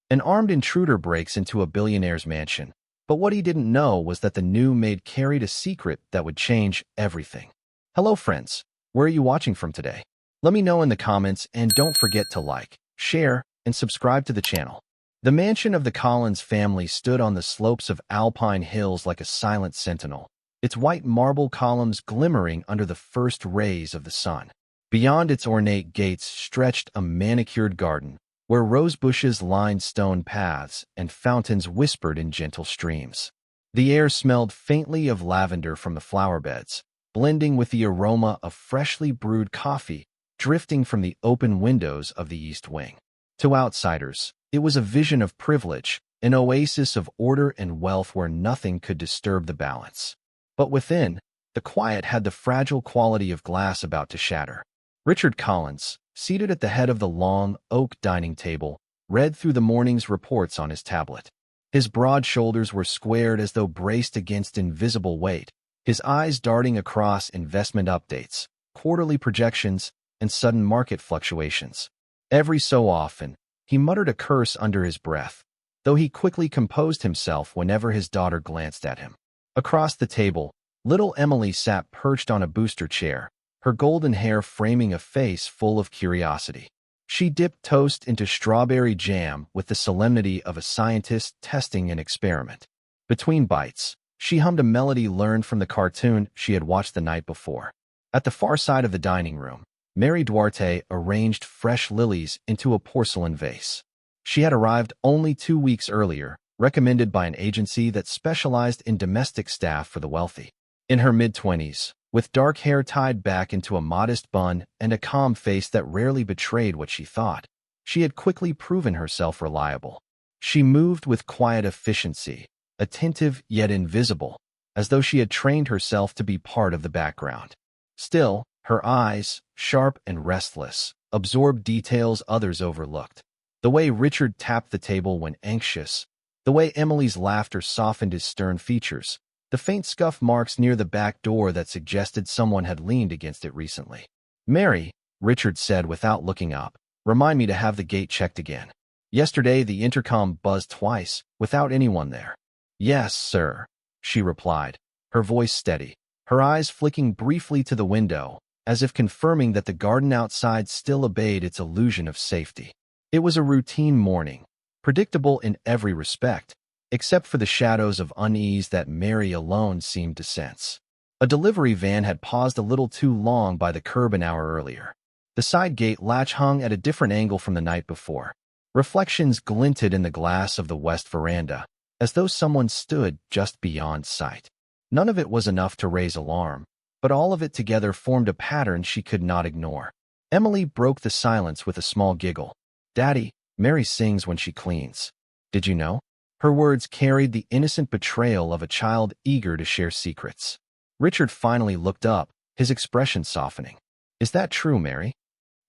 An armed intruder breaks into a billionaire's mansion, but what he didn't know was that the new maid carried a secret that would change everything. Hello friends, where are you watching from today? Let me know in the comments and don't forget to like, share, and subscribe to the channel. The mansion of the Collins family stood on the slopes of Alpine Hills like a silent sentinel, its white marble columns glimmering under the first rays of the sun. Beyond its ornate gates stretched a manicured garden, where rose bushes lined stone paths and fountains whispered in gentle streams. The air smelled faintly of lavender from the flower beds, blending with the aroma of freshly brewed coffee drifting from the open windows of the East Wing. To outsiders, it was a vision of privilege, an oasis of order and wealth where nothing could disturb the balance. But within, the quiet had the fragile quality of glass about to shatter. Richard Collins, seated at the head of the long, oak dining table, read through the morning's reports on his tablet. His broad shoulders were squared as though braced against invisible weight, his eyes darting across investment updates, quarterly projections, and sudden market fluctuations. Every so often, he muttered a curse under his breath, though he quickly composed himself whenever his daughter glanced at him. Across the table, little Emily sat perched on a booster chair, her golden hair framing a face full of curiosity. She dipped toast into strawberry jam with the solemnity of a scientist testing an experiment. Between bites, she hummed a melody learned from the cartoon she had watched the night before. At the far side of the dining room, Mary Duarte arranged fresh lilies into a porcelain vase. She had arrived only 2 weeks earlier, recommended by an agency that specialized in domestic staff for the wealthy. In her mid-20s, with dark hair tied back into a modest bun and a calm face that rarely betrayed what she thought, she had quickly proven herself reliable. She moved with quiet efficiency, attentive yet invisible, as though she had trained herself to be part of the background. Still, her eyes, sharp and restless, absorbed details others overlooked. The way Richard tapped the table when anxious, the way Emily's laughter softened his stern features, the faint scuff marks near the back door that suggested someone had leaned against it recently. "Mary," Richard said without looking up, "remind me to have the gate checked again. Yesterday the intercom buzzed twice, without anyone there." "Yes, sir," she replied, her voice steady, her eyes flicking briefly to the window, as if confirming that the garden outside still obeyed its illusion of safety. It was a routine morning, predictable in every respect, except for the shadows of unease that Mary alone seemed to sense. A delivery van had paused a little too long by the curb an hour earlier. The side gate latch hung at a different angle from the night before. Reflections glinted in the glass of the west veranda, as though someone stood just beyond sight. None of it was enough to raise alarm, but all of it together formed a pattern she could not ignore. Emily broke the silence with a small giggle. "Daddy, Mary sings when she cleans. Did you know?" Her words carried the innocent betrayal of a child eager to share secrets. Richard finally looked up, his expression softening. "Is that true, Mary?"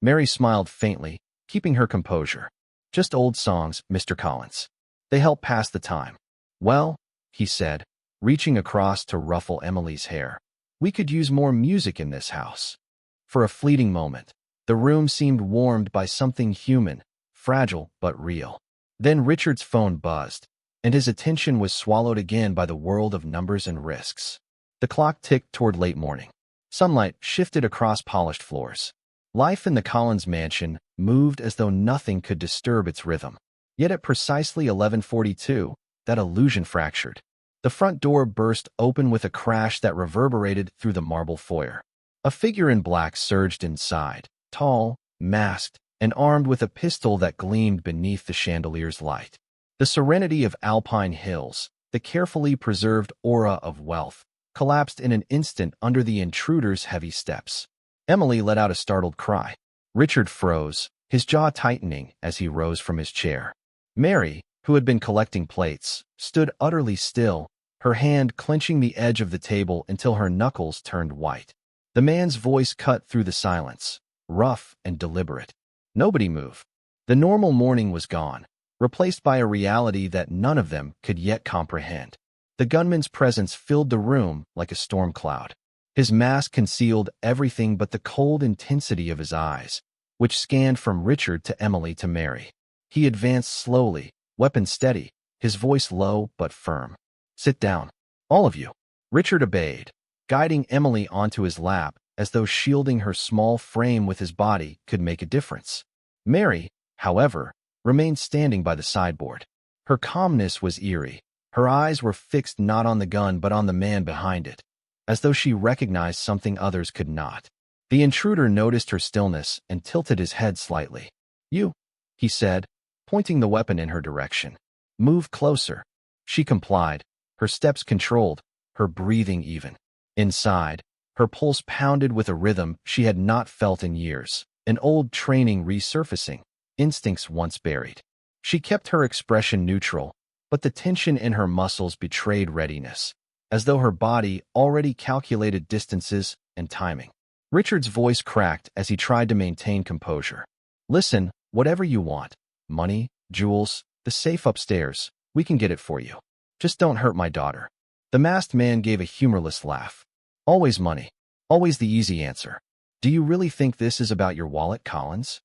Mary smiled faintly, keeping her composure. "Just old songs, Mr. Collins. They help pass the time." "Well," he said, reaching across to ruffle Emily's hair, "we could use more music in this house." For a fleeting moment, the room seemed warmed by something human, fragile but real. Then Richard's phone buzzed, and his attention was swallowed again by the world of numbers and risks. The clock ticked toward late morning. Sunlight shifted across polished floors. Life in the Collins mansion moved as though nothing could disturb its rhythm. Yet at precisely 11:42, that illusion fractured. The front door burst open with a crash that reverberated through the marble foyer. A figure in black surged inside, tall, masked, and armed with a pistol that gleamed beneath the chandelier's light. The serenity of Alpine Hills, the carefully preserved aura of wealth, collapsed in an instant under the intruder's heavy steps. Emily let out a startled cry. Richard froze, his jaw tightening as he rose from his chair. Mary, who had been collecting plates, stood utterly still, her hand clenching the edge of the table until her knuckles turned white. The man's voice cut through the silence, rough and deliberate. Nobody moved. The normal morning was gone, replaced by a reality that none of them could yet comprehend. The gunman's presence filled the room like a storm cloud. His mask concealed everything but the cold intensity of his eyes, which scanned from Richard to Emily to Mary. He advanced slowly, weapon steady, his voice low but firm. Sit down. All of you. Richard obeyed, guiding Emily onto his lap as though shielding her small frame with his body could make a difference. Mary, however, remained standing by the sideboard. Her calmness was eerie. Her eyes were fixed not on the gun but on the man behind it, as though she recognized something others could not. The intruder noticed her stillness and tilted his head slightly. You, he said, pointing the weapon in her direction. Move closer. She complied, her steps controlled, her breathing even. Inside, her pulse pounded with a rhythm she had not felt in years, an old training resurfacing, instincts once buried. She kept her expression neutral, but the tension in her muscles betrayed readiness, as though her body already calculated distances and timing. Richard's voice cracked as he tried to maintain composure. Listen, whatever you want, money, jewels, the safe upstairs, we can get it for you. Just don't hurt my daughter. The masked man gave a humorless laugh. Always money. Always the easy answer. Do you really think this is about your wallet, Collins?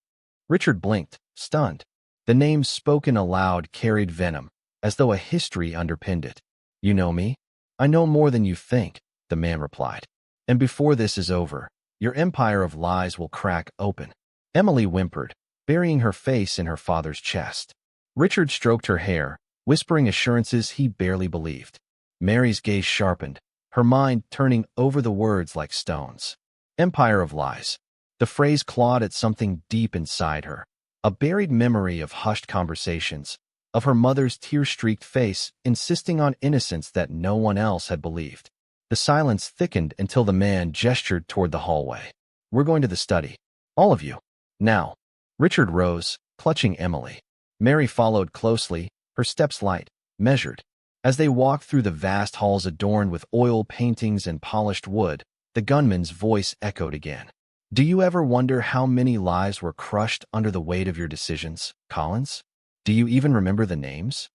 Richard blinked, stunned. The name spoken aloud carried venom, as though a history underpinned it. You know me? I know more than you think, the man replied. And before this is over, your empire of lies will crack open. Emily whimpered, burying her face in her father's chest. Richard stroked her hair, whispering assurances he barely believed. Mary's gaze sharpened, her mind turning over the words like stones. Empire of lies. The phrase clawed at something deep inside her, a buried memory of hushed conversations, of her mother's tear-streaked face insisting on innocence that no one else had believed. The silence thickened until the man gestured toward the hallway. We're going to the study. All of you. Now. Richard rose, clutching Emily. Mary followed closely, her steps light, measured. As they walked through the vast halls adorned with oil paintings and polished wood, the gunman's voice echoed again. Do you ever wonder how many lives were crushed under the weight of your decisions, Collins? Do you even remember the names?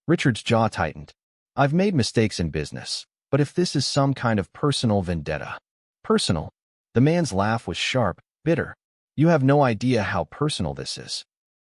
Richard's jaw tightened. I've made mistakes in business, but if this is some kind of personal vendetta. Personal? The man's laugh was sharp, bitter. You have no idea how personal this is.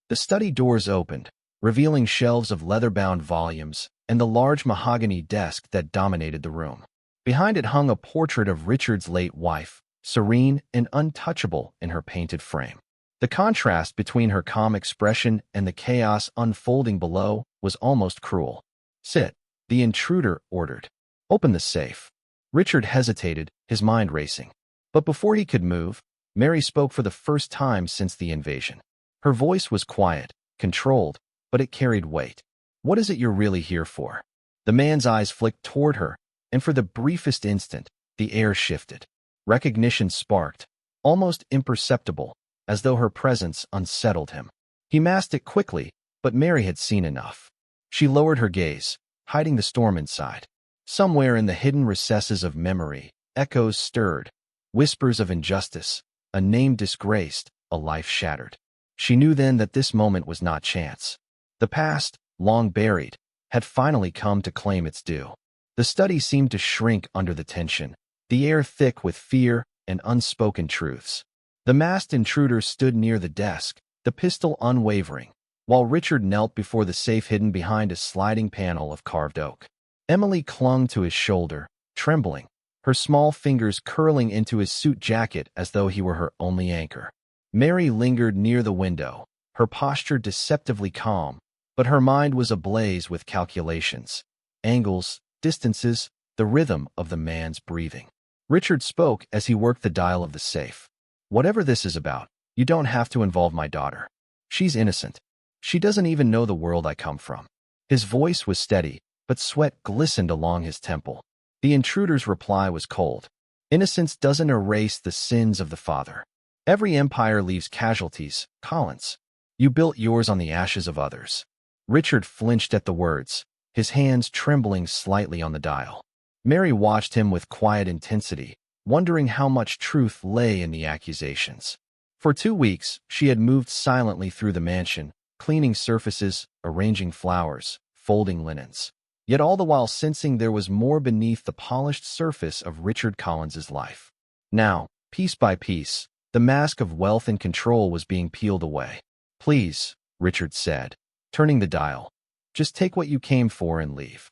The study doors opened, revealing shelves of leather-bound volumes and the large mahogany desk that dominated the room. Behind it hung a portrait of Richard's late wife, serene and untouchable in her painted frame. The contrast between her calm expression and the chaos unfolding below was almost cruel. Sit, the intruder ordered. Open the safe. Richard hesitated, his mind racing. But before he could move, Mary spoke for the first time since the invasion. Her voice was quiet, controlled, but it carried weight. What is it you're really here for? The man's eyes flicked toward her, and for the briefest instant, the air shifted. Recognition sparked, almost imperceptible, as though her presence unsettled him. He masked it quickly, but Mary had seen enough. She lowered her gaze, hiding the storm inside. Somewhere in the hidden recesses of memory, echoes stirred, whispers of injustice, a name disgraced, a life shattered. She knew then that this moment was not chance. The past, long buried, had finally come to claim its due. The study seemed to shrink under the tension, the air thick with fear and unspoken truths. The masked intruder stood near the desk, the pistol unwavering, while Richard knelt before the safe hidden behind a sliding panel of carved oak. Emily clung to his shoulder, trembling, her small fingers curling into his suit jacket as though he were her only anchor. Mary lingered near the window, her posture deceptively calm, but her mind was ablaze with calculations, angles, distances, the rhythm of the man's breathing. Richard spoke as he worked the dial of the safe. Whatever this is about, you don't have to involve my daughter. She's innocent. She doesn't even know the world I come from. His voice was steady, but sweat glistened along his temple. The intruder's reply was cold. Innocence doesn't erase the sins of the father. Every empire leaves casualties, Collins. You built yours on the ashes of others. Richard flinched at the words, his hands trembling slightly on the dial. Mary watched him with quiet intensity, wondering how much truth lay in the accusations. For 2 weeks, she had moved silently through the mansion, cleaning surfaces, arranging flowers, folding linens. Yet all the while sensing there was more beneath the polished surface of Richard Collins's life. Now, piece by piece, the mask of wealth and control was being peeled away. Please, Richard said, turning the dial. Just take what you came for and leave.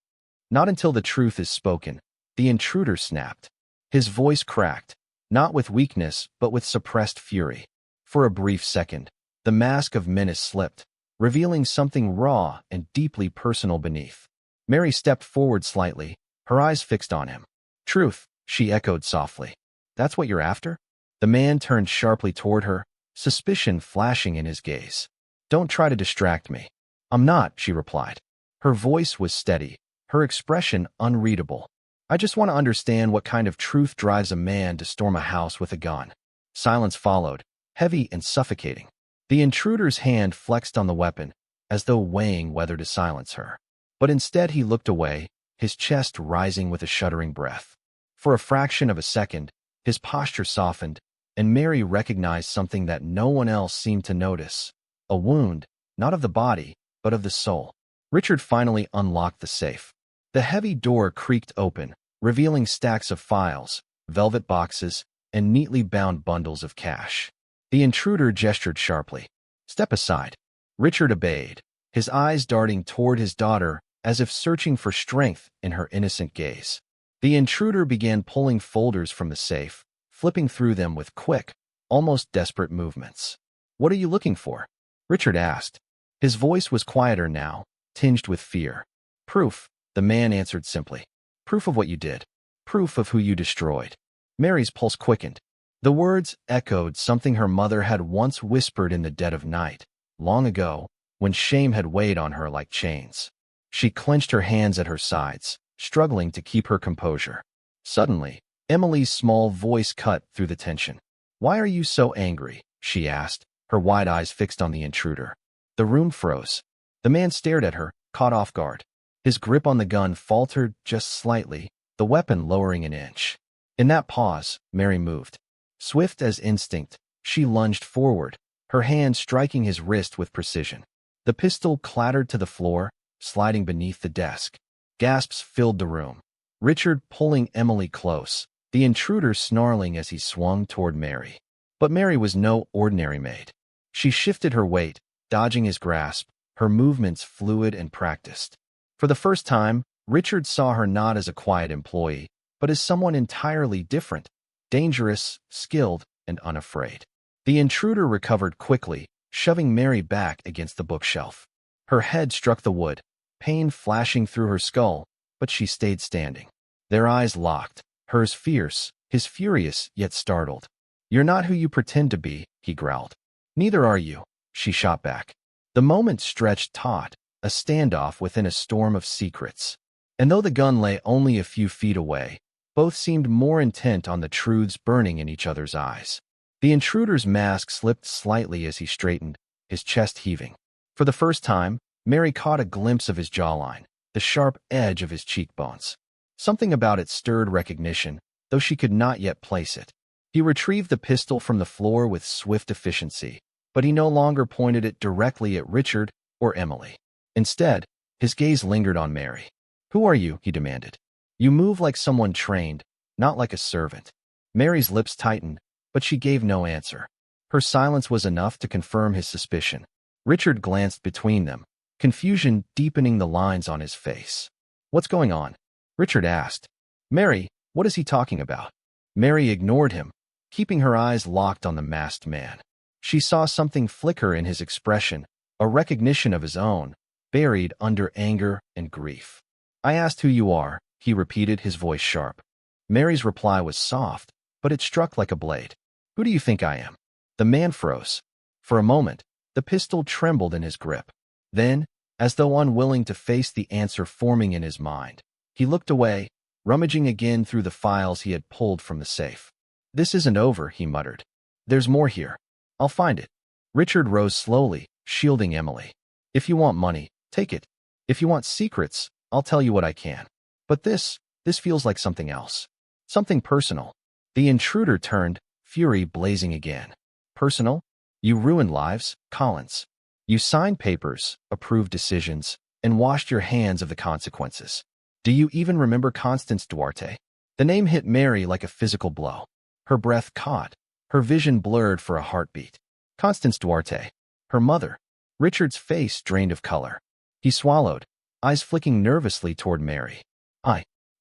Not until the truth is spoken. The intruder snapped. His voice cracked, not with weakness, but with suppressed fury. For a brief second, the mask of menace slipped, revealing something raw and deeply personal beneath. Mary stepped forward slightly, her eyes fixed on him. Truth, she echoed softly. That's what you're after? The man turned sharply toward her, suspicion flashing in his gaze. Don't try to distract me. I'm not, she replied. Her voice was steady, her expression unreadable. I just want to understand what kind of truth drives a man to storm a house with a gun. Silence followed, heavy and suffocating. The intruder's hand flexed on the weapon, as though weighing whether to silence her. But instead he looked away, his chest rising with a shuddering breath. For a fraction of a second, his posture softened, and Mary recognized something that no one else seemed to notice. A wound, not of the body, but of the soul. Richard finally unlocked the safe. The heavy door creaked open, revealing stacks of files, velvet boxes, and neatly bound bundles of cash. The intruder gestured sharply. Step aside. Richard obeyed, his eyes darting toward his daughter as if searching for strength in her innocent gaze. The intruder began pulling folders from the safe, flipping through them with quick, almost desperate movements. What are you looking for? Richard asked. His voice was quieter now, tinged with fear. Proof, the man answered simply. Proof of what you did. Proof of who you destroyed. Mary's pulse quickened. The words echoed something her mother had once whispered in the dead of night, long ago, when shame had weighed on her like chains. She clenched her hands at her sides, struggling to keep her composure. Suddenly, Emily's small voice cut through the tension. Why are you so angry? She asked, her wide eyes fixed on the intruder. The room froze. The man stared at her, caught off guard. His grip on the gun faltered just slightly, the weapon lowering an inch. In that pause, Mary moved. Swift as instinct, she lunged forward, her hand striking his wrist with precision. The pistol clattered to the floor, sliding beneath the desk. Gasps filled the room. Richard pulling Emily close, the intruder snarling as he swung toward Mary. But Mary was no ordinary maid. She shifted her weight, dodging his grasp, her movements fluid and practiced. For the first time, Richard saw her not as a quiet employee, but as someone entirely different, dangerous, skilled, and unafraid. The intruder recovered quickly, shoving Mary back against the bookshelf. Her head struck the wood, pain flashing through her skull, but she stayed standing. Their eyes locked, hers fierce, his furious yet startled. You're not who you pretend to be, he growled. Neither are you, she shot back. The moment stretched taut, a standoff within a storm of secrets. And though the gun lay only a few feet away, both seemed more intent on the truths burning in each other's eyes. The intruder's mask slipped slightly as he straightened, his chest heaving. For the first time, Mary caught a glimpse of his jawline, the sharp edge of his cheekbones. Something about it stirred recognition, though she could not yet place it. He retrieved the pistol from the floor with swift efficiency, but he no longer pointed it directly at Richard or Emily. Instead, his gaze lingered on Mary. Who are you? He demanded. You move like someone trained, not like a servant. Mary's lips tightened, but she gave no answer. Her silence was enough to confirm his suspicion. Richard glanced between them, confusion deepening the lines on his face. What's going on? Richard asked. Mary, what is he talking about? Mary ignored him, keeping her eyes locked on the masked man. She saw something flicker in his expression, a recognition of his own, buried under anger and grief. I asked who you are, he repeated, his voice sharp. Mary's reply was soft, but it struck like a blade. Who do you think I am? The man froze. For a moment, the pistol trembled in his grip. Then, as though unwilling to face the answer forming in his mind, he looked away, rummaging again through the files he had pulled from the safe. This isn't over, he muttered. There's more here. I'll find it. Richard rose slowly, shielding Emily. If you want money, take it. If you want secrets, I'll tell you what I can. But this feels like something else. Something personal. The intruder turned, fury blazing again. Personal? You ruined lives, Collins. You signed papers, approved decisions, and washed your hands of the consequences. Do you even remember Constance Duarte? The name hit Mary like a physical blow. Her breath caught, her vision blurred for a heartbeat. Constance Duarte. Her mother. Richard's face drained of color. He swallowed, eyes flicking nervously toward Mary.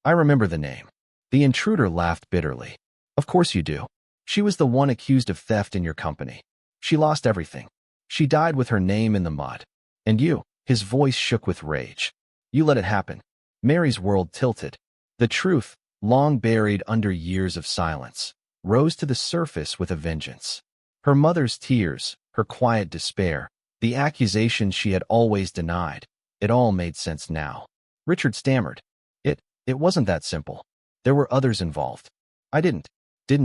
I remember the name. The intruder laughed bitterly. Of course you do. She was the one accused of theft in your company. She lost everything. She died with her name in the mud. And you, his voice shook with rage. You let it happen. Mary's world tilted. The truth, long buried under years of silence, rose to the surface with a vengeance. Her mother's tears, her quiet despair, the accusations she had always denied, it all made sense now. Richard stammered. It wasn't that simple. There were others involved. I didn't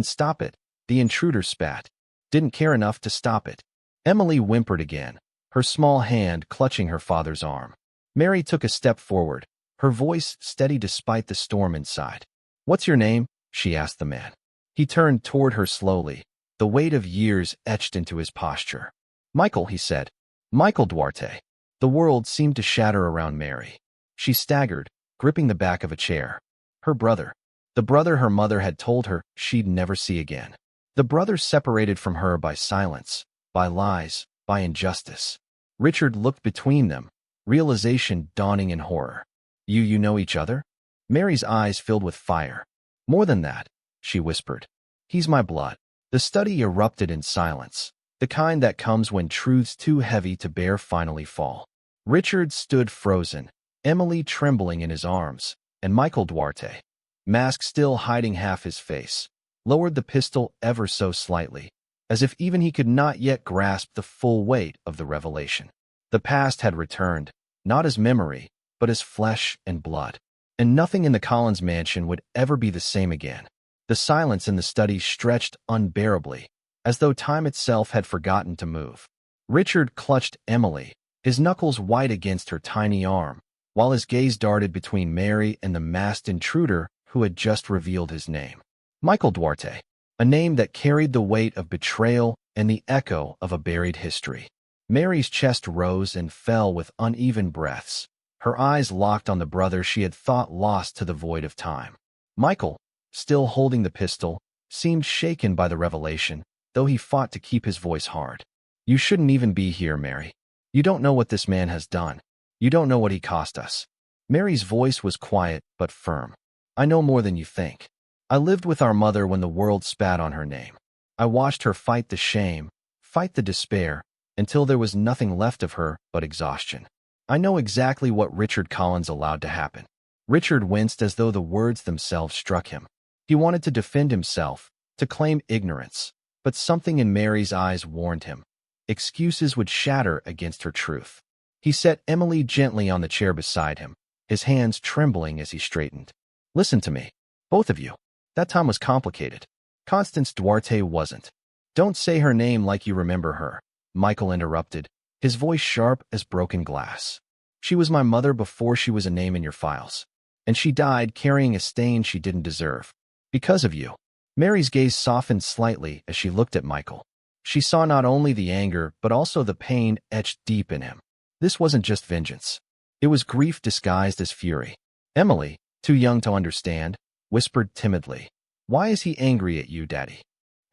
stop it. The intruder spat. Didn't care enough to stop it. Emily whimpered again, her small hand clutching her father's arm. Mary took a step forward, her voice steady despite the storm inside. What's your name? She asked the man. He turned toward her slowly, the weight of years etched into his posture. Michael, he said. Michael Duarte. The world seemed to shatter around Mary. She staggered, gripping the back of a chair. Her brother. The brother her mother had told her she'd never see again. The brother separated from her by silence, by lies, by injustice. Richard looked between them, realization dawning in horror. You know each other? Mary's eyes filled with fire. More than that, she whispered. He's my blood. The study erupted in silence, the kind that comes when truths too heavy to bear finally fall. Richard stood frozen, Emily trembling in his arms, and Michael Duarte, mask still hiding half his face, lowered the pistol ever so slightly, as if even he could not yet grasp the full weight of the revelation. The past had returned, not as memory, but as flesh and blood. And nothing in the Collins mansion would ever be the same again. The silence in the study stretched unbearably, as though time itself had forgotten to move. Richard clutched Emily, his knuckles white against her tiny arm, while his gaze darted between Mary and the masked intruder who had just revealed his name. Michael Duarte, a name that carried the weight of betrayal and the echo of a buried history. Mary's chest rose and fell with uneven breaths, her eyes locked on the brother she had thought lost to the void of time. Michael, still holding the pistol, seemed shaken by the revelation, though he fought to keep his voice hard. You shouldn't even be here, Mary. You don't know what this man has done. You don't know what he cost us. Mary's voice was quiet but firm. I know more than you think. I lived with our mother when the world spat on her name. I watched her fight the shame, fight the despair, until there was nothing left of her but exhaustion. I know exactly what Richard Collins allowed to happen. Richard winced as though the words themselves struck him. He wanted to defend himself, to claim ignorance, but something in Mary's eyes warned him. Excuses would shatter against her truth. He set Emily gently on the chair beside him, his hands trembling as he straightened. Listen to me, both of you. That time was complicated. Constance Duarte wasn't. Don't say her name like you remember her, Michael interrupted, his voice sharp as broken glass. She was my mother before she was a name in your files. And she died carrying a stain she didn't deserve. Because of you. Mary's gaze softened slightly as she looked at Michael. She saw not only the anger but also the pain etched deep in him. This wasn't just vengeance. It was grief disguised as fury. Emily, too young to understand, whispered timidly, "Why is he angry at you, Daddy?"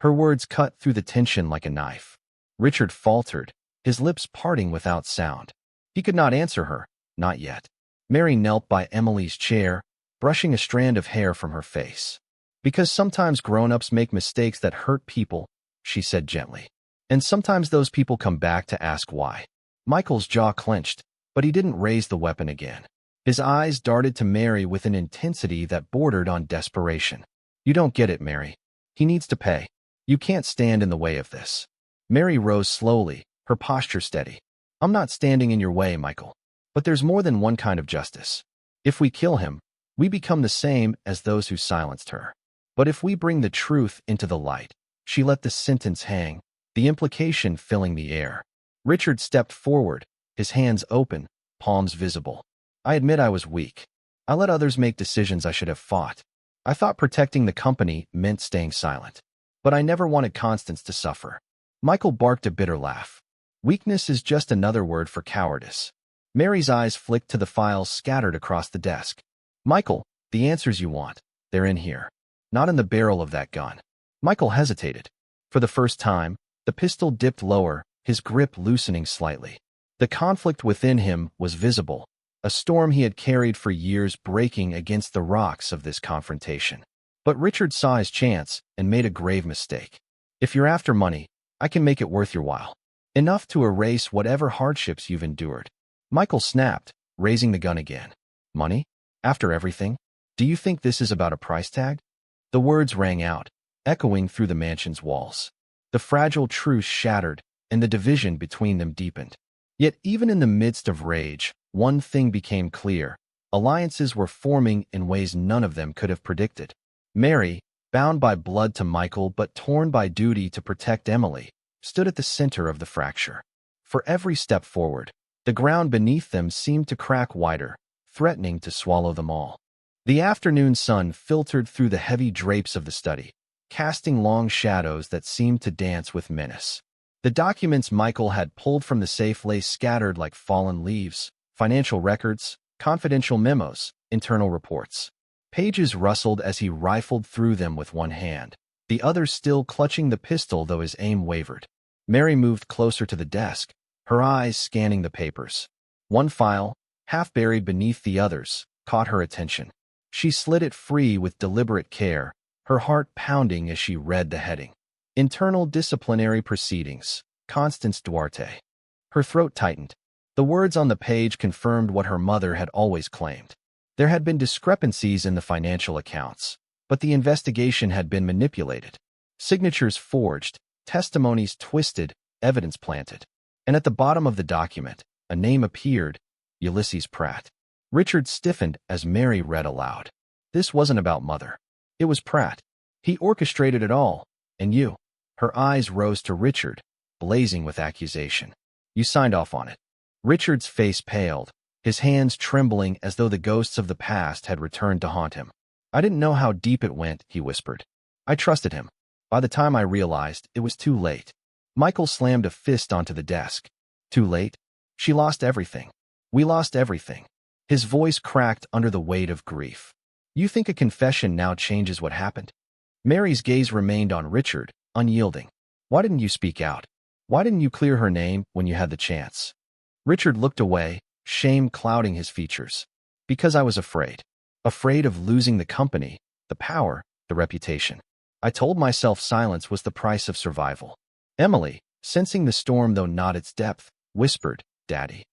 Her words cut through the tension like a knife. Richard faltered, his lips parting without sound. He could not answer her, not yet. Mary knelt by Emily's chair, brushing a strand of hair from her face. "Because sometimes grown-ups make mistakes that hurt people," she said gently. "And sometimes those people come back to ask why." Michael's jaw clenched, but he didn't raise the weapon again. His eyes darted to Mary with an intensity that bordered on desperation. "You don't get it, Mary. He needs to pay. You can't stand in the way of this." Mary rose slowly, her posture steady. "I'm not standing in your way, Michael. But there's more than one kind of justice. If we kill him, we become the same as those who silenced her. But if we bring the truth into the light," she let the sentence hang, the implication filling the air. Richard stepped forward, his hands open, palms visible. "I admit I was weak. I let others make decisions I should have fought. I thought protecting the company meant staying silent. But I never wanted Constance to suffer." Michael barked a bitter laugh. "Weakness is just another word for cowardice." Mary's eyes flicked to the files scattered across the desk. "Michael, the answers you want, they're in here. Not in the barrel of that gun." Michael hesitated. For the first time, the pistol dipped lower, his grip loosening slightly. The conflict within him was visible, a storm he had carried for years breaking against the rocks of this confrontation. But Richard saw his chance and made a grave mistake. If you're after money, I can make it worth your while. Enough to erase whatever hardships you've endured. Michael snapped, raising the gun again. Money? After everything? Do you think this is about a price tag? The words rang out, echoing through the mansion's walls. The fragile truce shattered, and the division between them deepened. Yet even in the midst of rage, one thing became clear. Alliances were forming in ways none of them could have predicted. Mary, bound by blood to Michael but torn by duty to protect Emily, stood at the center of the fracture. For every step forward, the ground beneath them seemed to crack wider, threatening to swallow them all. The afternoon sun filtered through the heavy drapes of the study, casting long shadows that seemed to dance with menace. The documents Michael had pulled from the safe lay scattered like fallen leaves: financial records, confidential memos, internal reports. Pages rustled as he rifled through them with one hand, the other still clutching the pistol though his aim wavered. Mary moved closer to the desk, her eyes scanning the papers. One file, half buried beneath the others, caught her attention. She slid it free with deliberate care, her heart pounding as she read the heading. Internal Disciplinary Proceedings, Constance Duarte. Her throat tightened. The words on the page confirmed what her mother had always claimed. There had been discrepancies in the financial accounts, but the investigation had been manipulated. Signatures forged, testimonies twisted, evidence planted. And at the bottom of the document, a name appeared: Ulysses Pratt. Richard stiffened as Mary read aloud. This wasn't about Mother. It was Pratt. He orchestrated it all. And you. Her eyes rose to Richard, blazing with accusation. You signed off on it. Richard's face paled, his hands trembling as though the ghosts of the past had returned to haunt him. I didn't know how deep it went, he whispered. I trusted him. By the time I realized, it was too late. Michael slammed a fist onto the desk. Too late? She lost everything. We lost everything. His voice cracked under the weight of grief. You think a confession now changes what happened? Mary's gaze remained on Richard, unyielding. Why didn't you speak out? Why didn't you clear her name when you had the chance? Richard looked away, shame clouding his features. Because I was afraid. Afraid of losing the company, the power, the reputation. I told myself silence was the price of survival. Emily, sensing the storm though not its depth, whispered, Daddy.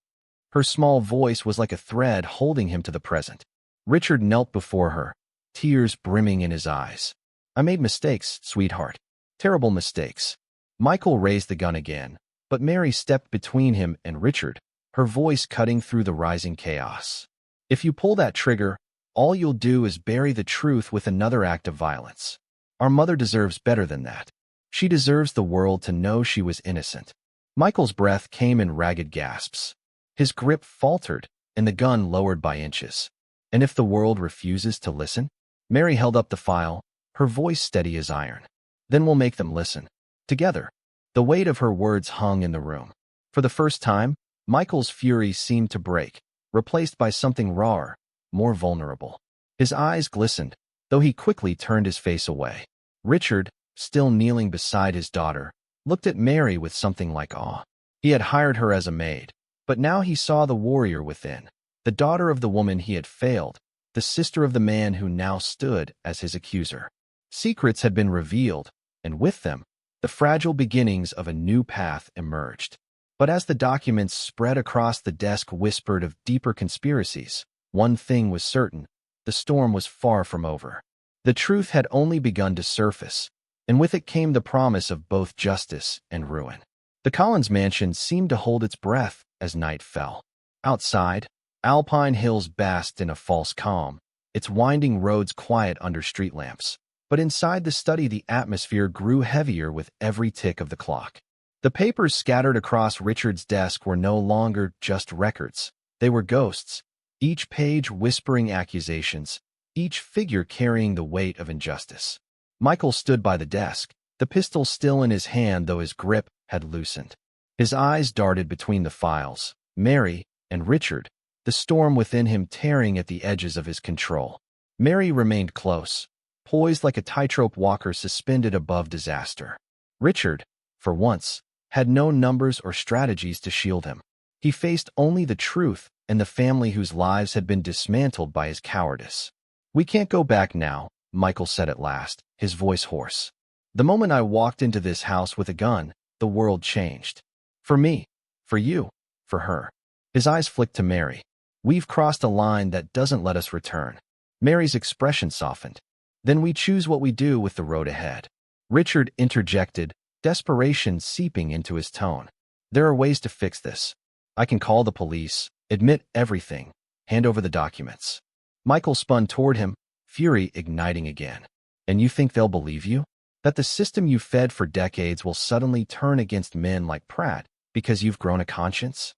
Her small voice was like a thread holding him to the present. Richard knelt before her, tears brimming in his eyes. I made mistakes, sweetheart. Terrible mistakes. Michael raised the gun again, but Mary stepped between him and Richard, her voice cutting through the rising chaos. If you pull that trigger, all you'll do is bury the truth with another act of violence. Our mother deserves better than that. She deserves the world to know she was innocent. Michael's breath came in ragged gasps. His grip faltered, and the gun lowered by inches. And if the world refuses to listen? Mary held up the file, her voice steady as iron. Then we'll make them listen. Together. The weight of her words hung in the room. For the first time, Michael's fury seemed to break, replaced by something rawer, more vulnerable. His eyes glistened, though he quickly turned his face away. Richard, still kneeling beside his daughter, looked at Mary with something like awe. He had hired her as a maid, but now he saw the warrior within, the daughter of the woman he had failed, the sister of the man who now stood as his accuser. Secrets had been revealed, and with them, the fragile beginnings of a new path emerged. But as the documents spread across the desk whispered of deeper conspiracies, one thing was certain: the storm was far from over. The truth had only begun to surface, and with it came the promise of both justice and ruin. The Collins mansion seemed to hold its breath as night fell. Outside, Alpine Hills basked in a false calm, its winding roads quiet under street lamps. But inside the study, the atmosphere grew heavier with every tick of the clock. The papers scattered across Richard's desk were no longer just records. They were ghosts, each page whispering accusations, each figure carrying the weight of injustice. Michael stood by the desk, the pistol still in his hand though his grip had loosened. His eyes darted between the files, Mary and Richard, the storm within him tearing at the edges of his control. Mary remained close, poised like a tightrope walker suspended above disaster. Richard, for once, had no numbers or strategies to shield him. He faced only the truth and the family whose lives had been dismantled by his cowardice. "We can't go back now," Michael said at last, his voice hoarse. "The moment I walked into this house with a gun, the world changed. For me, for you, for her." His eyes flicked to Mary. "We've crossed a line that doesn't let us return." Mary's expression softened. "Then we choose what we do with the road ahead." Richard interjected, desperation seeping into his tone. "There are ways to fix this. I can call the police, admit everything, hand over the documents." Michael spun toward him, fury igniting again. "And you think they'll believe you? That the system you fed for decades will suddenly turn against men like Pratt because you've grown a conscience?"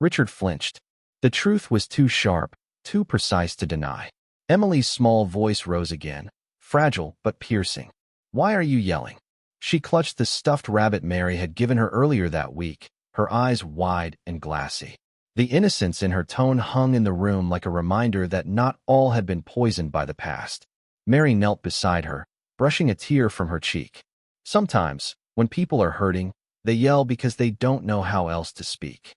Richard flinched. The truth was too sharp, too precise to deny. Emily's small voice rose again, fragile but piercing. "Why are you yelling?" She clutched the stuffed rabbit Mary had given her earlier that week, her eyes wide and glassy. The innocence in her tone hung in the room like a reminder that not all had been poisoned by the past. Mary knelt beside her, brushing a tear from her cheek. "Sometimes, when people are hurting, they yell because they don't know how else to speak."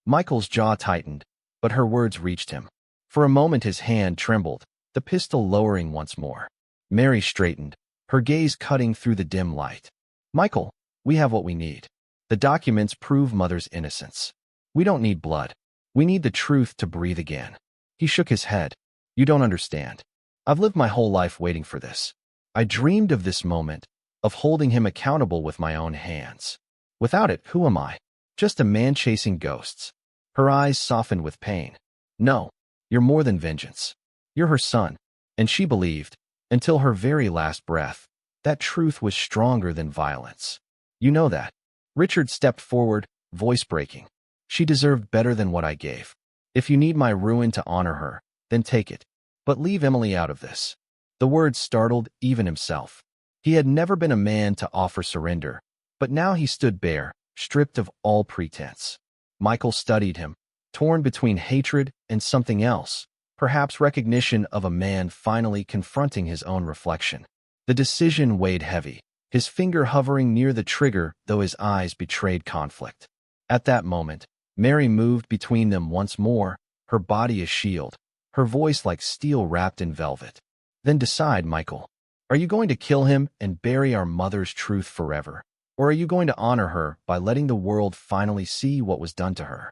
Michael's jaw tightened, but her words reached him. For a moment his hand trembled, the pistol lowering once more. Mary straightened, her gaze cutting through the dim light. "Michael, we have what we need. The documents prove Mother's innocence. We don't need blood. We need the truth to breathe again." He shook his head. "You don't understand. I've lived my whole life waiting for this. I dreamed of this moment, of holding him accountable with my own hands. Without it, who am I? Just a man chasing ghosts." Her eyes softened with pain. "No, you're more than vengeance. You're her son." And she believed, until her very last breath, that truth was stronger than violence. "You know that." Richard stepped forward, voice breaking. "She deserved better than what I gave. If you need my ruin to honor her, then take it. But leave Emily out of this." The words startled even himself. He had never been a man to offer surrender, but now he stood bare, stripped of all pretense. Michael studied him, torn between hatred and something else, perhaps recognition of a man finally confronting his own reflection. The decision weighed heavy, his finger hovering near the trigger though his eyes betrayed conflict. At that moment, Mary moved between them once more, her body a shield, her voice like steel wrapped in velvet. "Then decide, Michael. Are you going to kill him and bury our mother's truth forever? Or are you going to honor her by letting the world finally see what was done to her?"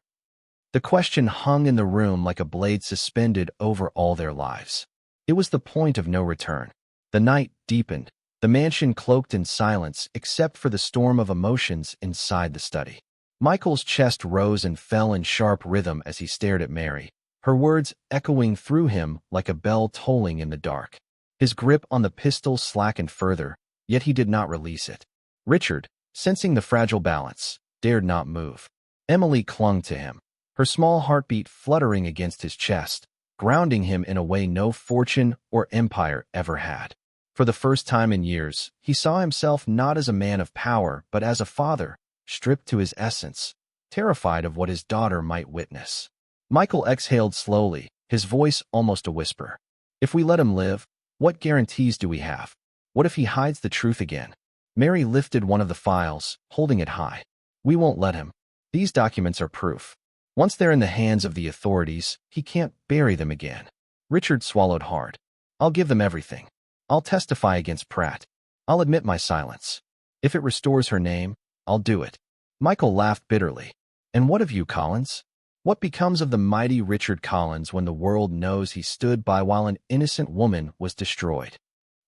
The question hung in the room like a blade suspended over all their lives. It was the point of no return. The night deepened, the mansion cloaked in silence except for the storm of emotions inside the study. Michael's chest rose and fell in sharp rhythm as he stared at Mary, her words echoing through him like a bell tolling in the dark. His grip on the pistol slackened further, yet he did not release it. Richard, sensing the fragile balance, dared not move. Emily clung to him, her small heartbeat fluttering against his chest, grounding him in a way no fortune or empire ever had. For the first time in years, he saw himself not as a man of power, but as a father, stripped to his essence, terrified of what his daughter might witness. Michael exhaled slowly, his voice almost a whisper. "If we let him live, what guarantees do we have? What if he hides the truth again?" Mary lifted one of the files, holding it high. "We won't let him. These documents are proof. Once they're in the hands of the authorities, he can't bury them again." Richard swallowed hard. "I'll give them everything. I'll testify against Pratt. I'll admit my silence. If it restores her name, I'll do it." Michael laughed bitterly. "And what of you, Collins? What becomes of the mighty Richard Collins when the world knows he stood by while an innocent woman was destroyed?"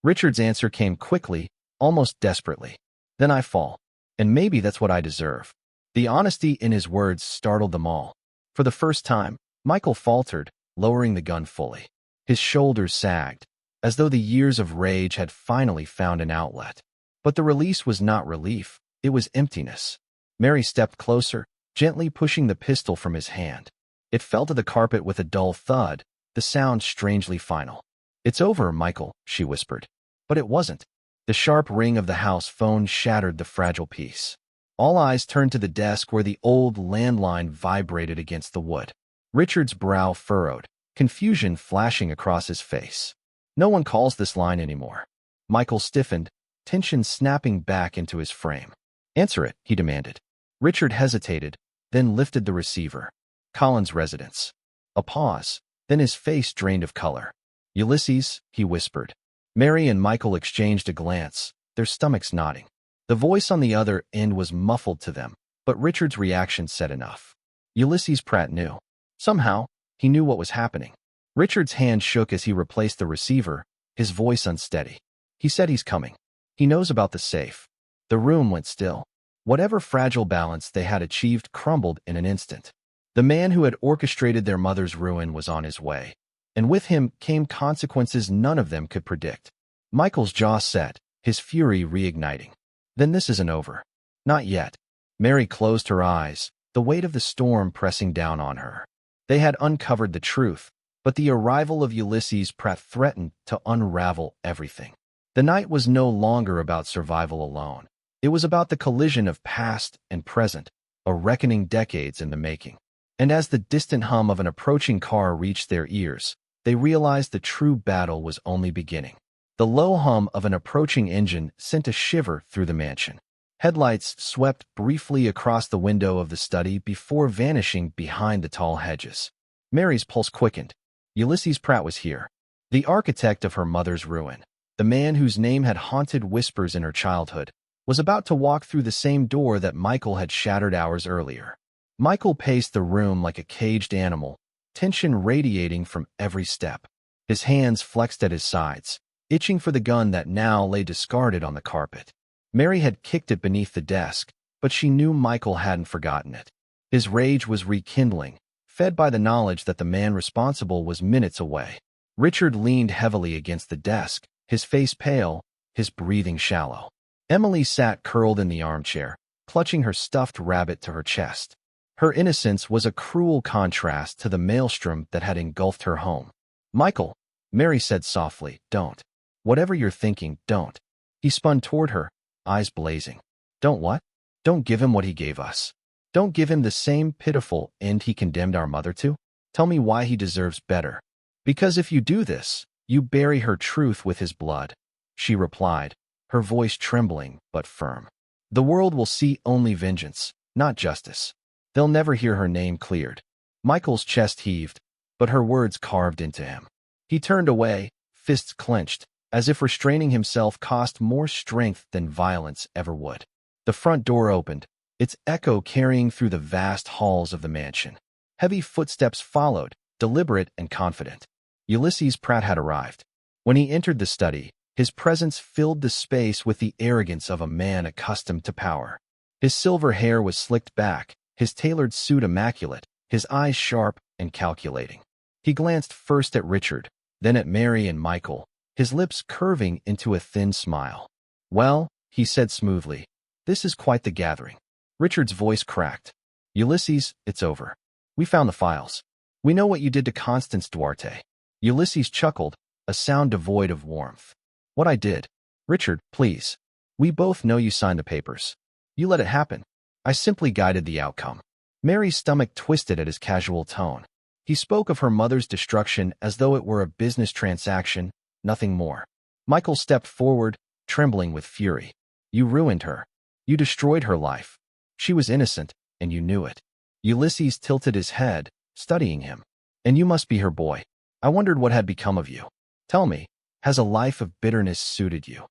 Richard's answer came quickly, almost desperately. "Then I fall. And maybe that's what I deserve." The honesty in his words startled them all. For the first time, Michael faltered, lowering the gun fully. His shoulders sagged, as though the years of rage had finally found an outlet. But the release was not relief, it was emptiness. Mary stepped closer, gently pushing the pistol from his hand. It fell to the carpet with a dull thud, the sound strangely final. "It's over, Michael," she whispered. But it wasn't. The sharp ring of the house phone shattered the fragile peace. All eyes turned to the desk where the old landline vibrated against the wood. Richard's brow furrowed, confusion flashing across his face. "No one calls this line anymore." Michael stiffened, tension snapping back into his frame. "Answer it," he demanded. Richard hesitated, then lifted the receiver. "Collins' residence." A pause, then his face drained of color. "Ulysses," he whispered. Mary and Michael exchanged a glance, their stomachs nodding. The voice on the other end was muffled to them, but Richard's reaction said enough. Ulysses Pratt knew. Somehow, he knew what was happening. Richard's hand shook as he replaced the receiver, his voice unsteady. "He said he's coming. He knows about the safe." The room went still. Whatever fragile balance they had achieved crumbled in an instant. The man who had orchestrated their mother's ruin was on his way, and with him came consequences none of them could predict. Michael's jaw set, his fury reigniting. Then this isn't over. Not yet. Mary closed her eyes, the weight of the storm pressing down on her. They had uncovered the truth, but the arrival of Ulysses Pratt threatened to unravel everything. The night was no longer about survival alone. It was about the collision of past and present, a reckoning decades in the making. And as the distant hum of an approaching car reached their ears, they realized the true battle was only beginning. The low hum of an approaching engine sent a shiver through the mansion. Headlights swept briefly across the window of the study before vanishing behind the tall hedges. Mary's pulse quickened. Ulysses Pratt was here, the architect of her mother's ruin. The man whose name had haunted whispers in her childhood was about to walk through the same door that Michael had shattered hours earlier. Michael paced the room like a caged animal, tension radiating from every step. His hands flexed at his sides, itching for the gun that now lay discarded on the carpet. Mary had kicked it beneath the desk, but she knew Michael hadn't forgotten it. His rage was rekindling, fed by the knowledge that the man responsible was minutes away. Richard leaned heavily against the desk, his face pale, his breathing shallow. Emily sat curled in the armchair, clutching her stuffed rabbit to her chest. Her innocence was a cruel contrast to the maelstrom that had engulfed her home. "Michael," Mary said softly, "don't. Whatever you're thinking, don't." He spun toward her, eyes blazing. "Don't what?" "Don't give him what he gave us. Don't give him the same pitiful end he condemned our mother to. Tell me why he deserves better. Because if you do this, you bury her truth with his blood," she replied, her voice trembling but firm. "The world will see only vengeance, not justice. They'll never hear her name cleared." Michael's chest heaved, but her words carved into him. He turned away, fists clenched, as if restraining himself cost more strength than violence ever would. The front door opened, its echo carrying through the vast halls of the mansion. Heavy footsteps followed, deliberate and confident. Ulysses Pratt had arrived. When he entered the study, his presence filled the space with the arrogance of a man accustomed to power. His silver hair was slicked back, his tailored suit immaculate, his eyes sharp and calculating. He glanced first at Richard, then at Mary and Michael, his lips curving into a thin smile. "Well," he said smoothly, "this is quite the gathering." Richard's voice cracked. "Ulysses, it's over. We found the files. We know what you did to Constance Duarte." Ulysses chuckled, a sound devoid of warmth. "What I did? Richard, please. We both know you signed the papers. You let it happen. I simply guided the outcome." Mary's stomach twisted at his casual tone. He spoke of her mother's destruction as though it were a business transaction, nothing more. Michael stepped forward, trembling with fury. "You ruined her. You destroyed her life. She was innocent, and you knew it." Ulysses tilted his head, studying him. "And you must be her boy. I wondered what had become of you. Tell me, has a life of bitterness suited you?"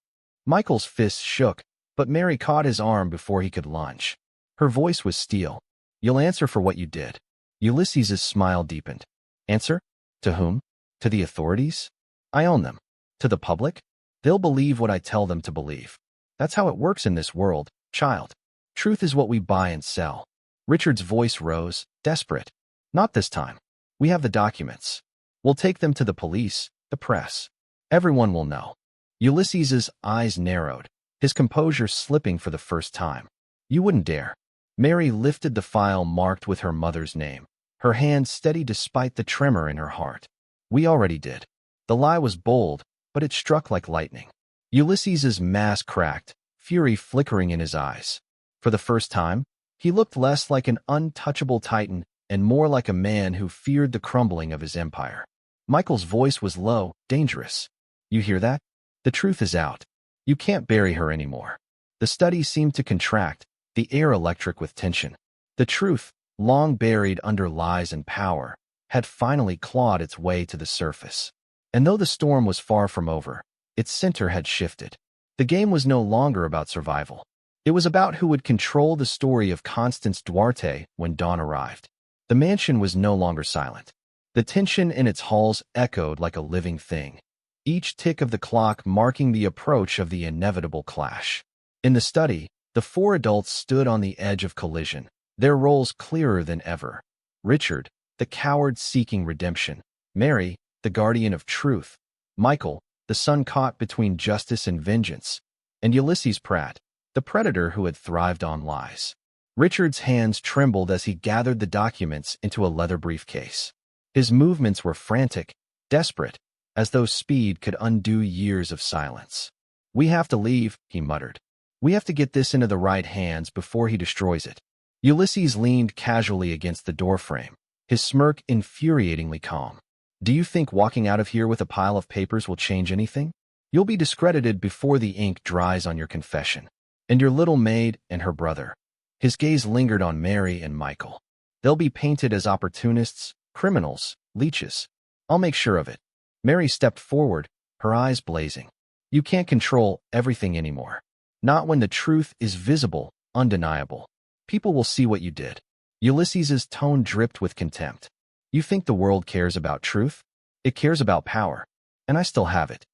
Michael's fists shook, but Mary caught his arm before he could lunge. Her voice was steel. "You'll answer for what you did." Ulysses's smile deepened. "Answer? To whom? To the authorities? I own them. To the public? They'll believe what I tell them to believe. That's how it works in this world, child. Truth is what we buy and sell." Richard's voice rose, desperate. "Not this time. We have the documents. We'll take them to the police, the press. Everyone will know." Ulysses's eyes narrowed, his composure slipping for the first time. "You wouldn't dare." Mary lifted the file marked with her mother's name, her hand steady despite the tremor in her heart. "We already did." The lie was bold, but it struck like lightning. Ulysses's mask cracked, fury flickering in his eyes. For the first time, he looked less like an untouchable titan and more like a man who feared the crumbling of his empire. Michael's voice was low, dangerous. "You hear that? The truth is out. You can't bury her anymore." The study seemed to contract, the air electric with tension. The truth, long buried under lies and power, had finally clawed its way to the surface. And though the storm was far from over, its center had shifted. The game was no longer about survival. It was about who would control the story of Constance Duarte when dawn arrived. The mansion was no longer silent. The tension in its halls echoed like a living thing, each tick of the clock marking the approach of the inevitable clash. In the study, the four adults stood on the edge of collision, their roles clearer than ever. Richard, the coward seeking redemption. Mary, the guardian of truth. Michael, the son caught between justice and vengeance. And Ulysses Pratt, the predator who had thrived on lies. Richard's hands trembled as he gathered the documents into a leather briefcase. His movements were frantic, desperate, as though speed could undo years of silence. "We have to leave," he muttered. "We have to get this into the right hands before he destroys it." Ulysses leaned casually against the doorframe, his smirk infuriatingly calm. "Do you think walking out of here with a pile of papers will change anything? You'll be discredited before the ink dries on your confession. And your little maid and her brother." His gaze lingered on Mary and Michael. "They'll be painted as opportunists, criminals, leeches. I'll make sure of it." Mary stepped forward, her eyes blazing. "You can't control everything anymore. Not when the truth is visible, undeniable. People will see what you did." Ulysses's tone dripped with contempt. "You think the world cares about truth? It cares about power. And I still have it."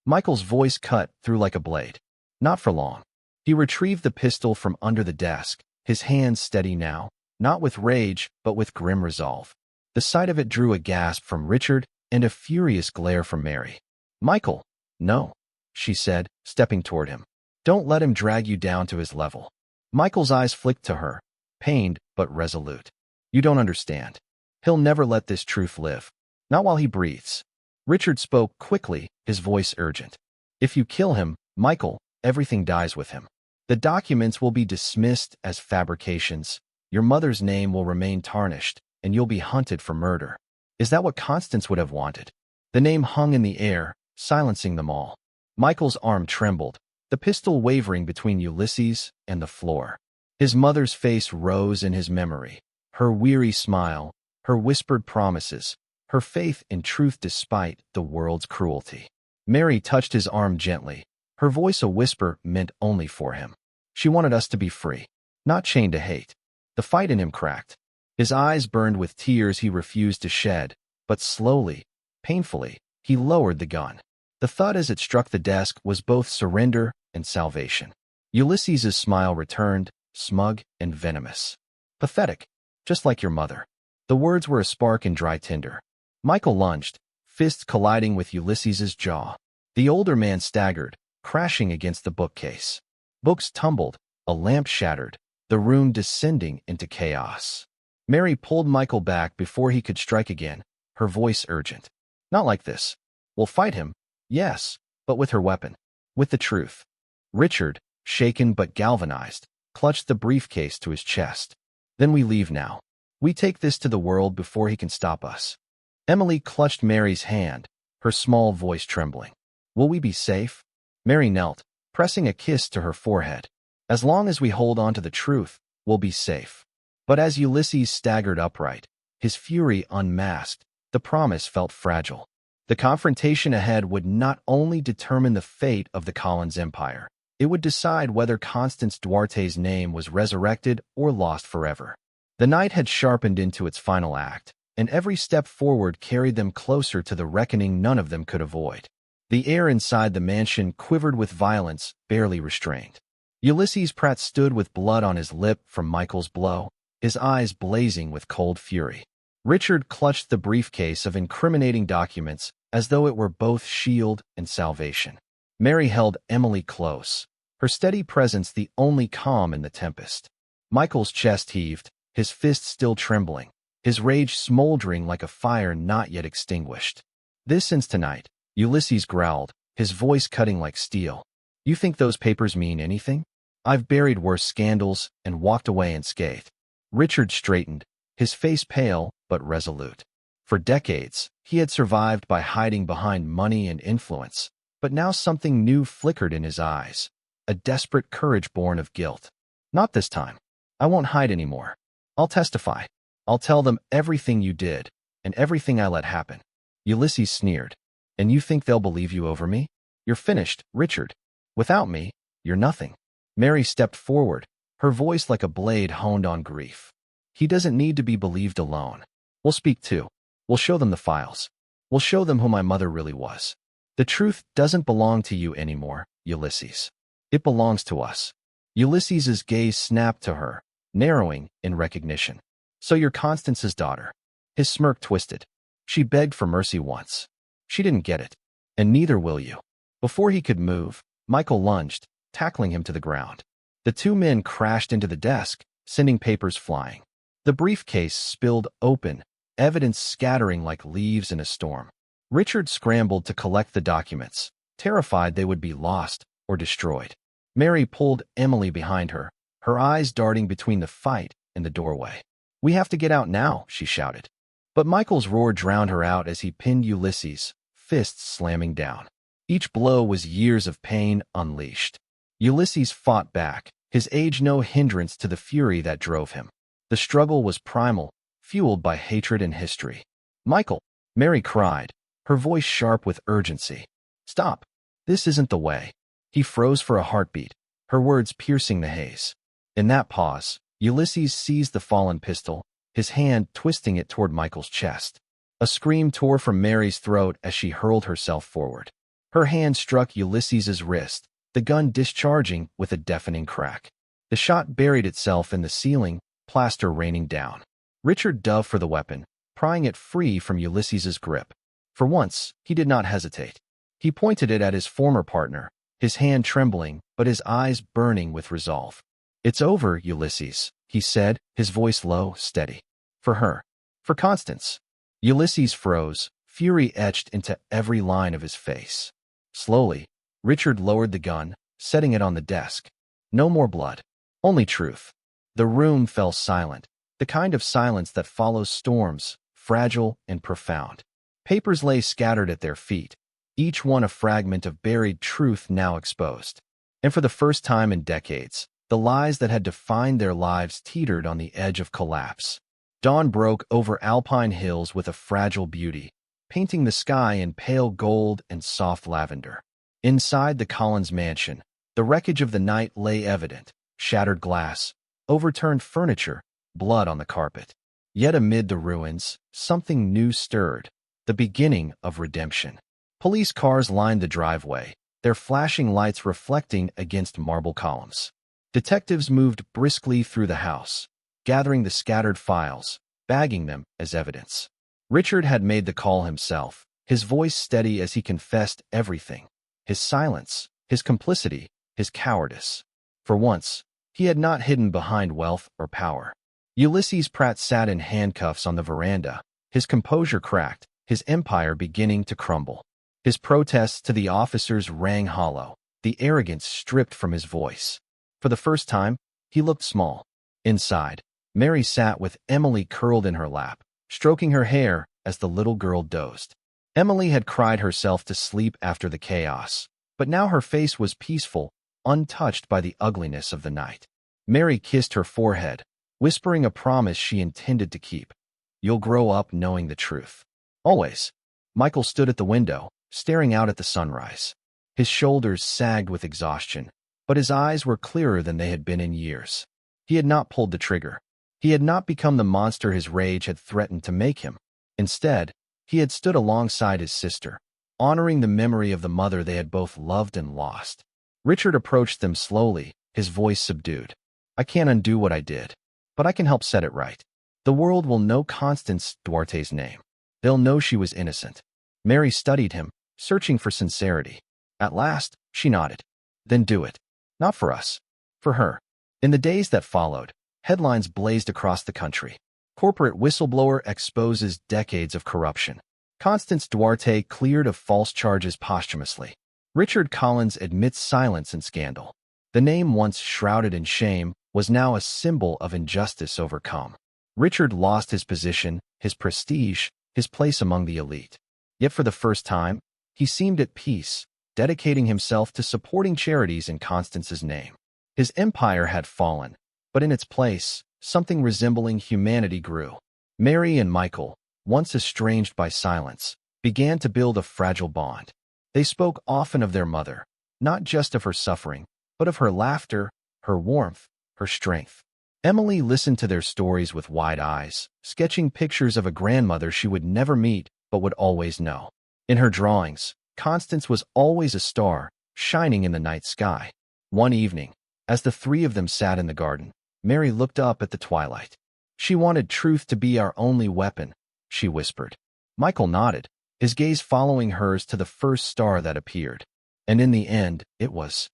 Michael's voice cut through like a blade. "Not for long." He retrieved the pistol from under the desk, his hands steady now, not with rage, but with grim resolve. The sight of it drew a gasp from Richard and a furious glare from Mary. "Michael, no," she said, stepping toward him. "Don't let him drag you down to his level." Michael's eyes flicked to her, pained but resolute. "You don't understand. He'll never let this truth live. Not while he breathes." Richard spoke quickly, his voice urgent. "If you kill him, Michael, everything dies with him. The documents will be dismissed as fabrications. Your mother's name will remain tarnished, and you'll be hunted for murder." Is that what Constance would have wanted? The name hung in the air, silencing them all. Michael's arm trembled, the pistol wavering between Ulysses and the floor. His mother's face rose in his memory, her weary smile, her whispered promises, her faith in truth despite the world's cruelty. Mary touched his arm gently, her voice a whisper meant only for him. She wanted us to be free, not chained to hate. The fight in him cracked. His eyes burned with tears he refused to shed, but slowly, painfully, he lowered the gun. The thud as it struck the desk was both surrender and salvation. Ulysses's smile returned, smug and venomous. "Pathetic, just like your mother." The words were a spark in dry tinder. Michael lunged, fists colliding with Ulysses's jaw. The older man staggered, crashing against the bookcase. Books tumbled, a lamp shattered, the room descending into chaos. Mary pulled Michael back before he could strike again, her voice urgent. "Not like this. We'll fight him, yes, but with her weapon, with the truth." Richard, shaken but galvanized, clutched the briefcase to his chest. "Then we leave now. We take this to the world before he can stop us." Emily clutched Mary's hand, her small voice trembling. "Will we be safe?" Mary knelt, pressing a kiss to her forehead. "As long as we hold on to the truth, we'll be safe." But as Ulysses staggered upright, his fury unmasked, the promise felt fragile. The confrontation ahead would not only determine the fate of the Collins Empire, it would decide whether Constance Duarte's name was resurrected or lost forever. The night had sharpened into its final act, and every step forward carried them closer to the reckoning none of them could avoid. The air inside the mansion quivered with violence, barely restrained. Ulysses Pratt stood with blood on his lip from Michael's blow, his eyes blazing with cold fury. Richard clutched the briefcase of incriminating documents as though it were both shield and salvation. Mary held Emily close, her steady presence the only calm in the tempest. Michael's chest heaved, his fists still trembling, his rage smoldering like a fire not yet extinguished. "This since tonight," Ulysses growled, his voice cutting like steel. "You think those papers mean anything? I've buried worse scandals and walked away unscathed." Richard straightened, his face pale but resolute. For decades, he had survived by hiding behind money and influence, but now something new flickered in his eyes, a desperate courage born of guilt. "Not this time. I won't hide anymore. I'll testify. I'll tell them everything you did, and everything I let happen." Ulysses sneered. "And you think they'll believe you over me? You're finished, Richard. Without me, you're nothing." Mary stepped forward, her voice like a blade honed on grief. "He doesn't need to be believed alone. We'll speak too. We'll show them the files. We'll show them who my mother really was. The truth doesn't belong to you anymore, Ulysses. It belongs to us." Ulysses's gaze snapped to her, narrowing in recognition. "So you're Constance's daughter." His smirk twisted. "She begged for mercy once. She didn't get it. And neither will you." Before he could move, Michael lunged, tackling him to the ground. The two men crashed into the desk, sending papers flying. The briefcase spilled open, evidence scattering like leaves in a storm. Richard scrambled to collect the documents, terrified they would be lost or destroyed. Mary pulled Emily behind her, her eyes darting between the fight and the doorway. "We have to get out now," she shouted. But Michael's roar drowned her out as he pinned Ulysses, fists slamming down. Each blow was years of pain unleashed. Ulysses fought back, his age no hindrance to the fury that drove him. The struggle was primal, fueled by hatred and history. "Michael!" Mary cried, her voice sharp with urgency. "Stop! This isn't the way." He froze for a heartbeat, her words piercing the haze. In that pause, Ulysses seized the fallen pistol, his hand twisting it toward Michael's chest. A scream tore from Mary's throat as she hurled herself forward. Her hand struck Ulysses's wrist, the gun discharging with a deafening crack. The shot buried itself in the ceiling, plaster raining down. Richard dove for the weapon, prying it free from Ulysses's grip. For once, he did not hesitate. He pointed it at his former partner, his hand trembling, but his eyes burning with resolve. "It's over, Ulysses," he said, his voice low, steady. "For her. For Constance." Ulysses froze, fury etched into every line of his face. Slowly, Richard lowered the gun, setting it on the desk. No more blood. Only truth. The room fell silent, the kind of silence that follows storms, fragile and profound. Papers lay scattered at their feet, each one a fragment of buried truth now exposed. And for the first time in decades, the lies that had defined their lives teetered on the edge of collapse. Dawn broke over alpine hills with a fragile beauty, painting the sky in pale gold and soft lavender. Inside the Collins mansion, the wreckage of the night lay evident: shattered glass, overturned furniture, blood on the carpet. Yet amid the ruins, something new stirred, the beginning of redemption. Police cars lined the driveway, their flashing lights reflecting against marble columns. Detectives moved briskly through the house, gathering the scattered files, bagging them as evidence. Richard had made the call himself, his voice steady as he confessed everything. His silence, his complicity, his cowardice. For once, he had not hidden behind wealth or power. Ulysses Pratt sat in handcuffs on the veranda, his composure cracked, his empire beginning to crumble. His protests to the officers rang hollow, the arrogance stripped from his voice. For the first time, he looked small. Inside, Mary sat with Emily curled in her lap, stroking her hair as the little girl dozed. Emily had cried herself to sleep after the chaos, but now her face was peaceful, untouched by the ugliness of the night. Mary kissed her forehead, whispering a promise she intended to keep. "You'll grow up knowing the truth. Always." Michael stood at the window, staring out at the sunrise. His shoulders sagged with exhaustion, but his eyes were clearer than they had been in years. He had not pulled the trigger. He had not become the monster his rage had threatened to make him. Instead, he had stood alongside his sister, honoring the memory of the mother they had both loved and lost. Richard approached them slowly, his voice subdued. "I can't undo what I did, but I can help set it right. The world will know Constance Duarte's name. They'll know she was innocent." Mary studied him, searching for sincerity. At last, she nodded. "Then do it. Not for us. For her." In the days that followed, headlines blazed across the country. Corporate whistleblower exposes decades of corruption. Constance Duarte cleared of false charges posthumously. Richard Collins admits silence and scandal. The name once shrouded in shame was now a symbol of injustice overcome. Richard lost his position, his prestige, his place among the elite. Yet for the first time, he seemed at peace, dedicating himself to supporting charities in Constance's name. His empire had fallen, but in its place, something resembling humanity grew. Mary and Michael, once estranged by silence, began to build a fragile bond. They spoke often of their mother, not just of her suffering, but of her laughter, her warmth, her strength. Emily listened to their stories with wide eyes, sketching pictures of a grandmother she would never meet but would always know. In her drawings, Constance was always a star, shining in the night sky. One evening, as the three of them sat in the garden, Mary looked up at the twilight. "She wanted truth to be our only weapon," she whispered. Michael nodded, his gaze following hers to the first star that appeared. And in the end, it was.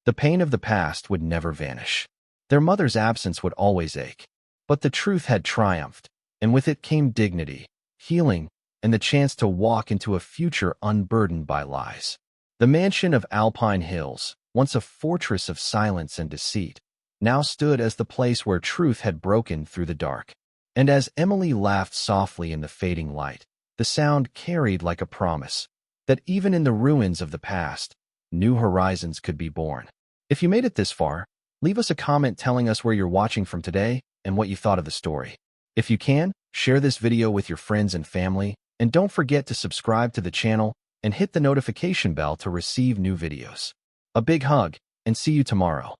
The pain of the past would never vanish. Their mother's absence would always ache. But the truth had triumphed, and with it came dignity, healing, and the chance to walk into a future unburdened by lies. The mansion of Alpine Hills, once a fortress of silence and deceit, now stood as the place where truth had broken through the dark. And as Emily laughed softly in the fading light, the sound carried like a promise that even in the ruins of the past, new horizons could be born. If you made it this far, leave us a comment telling us where you're watching from today and what you thought of the story. If you can, share this video with your friends and family, and don't forget to subscribe to the channel and hit the notification bell to receive new videos. A big hug, and see you tomorrow.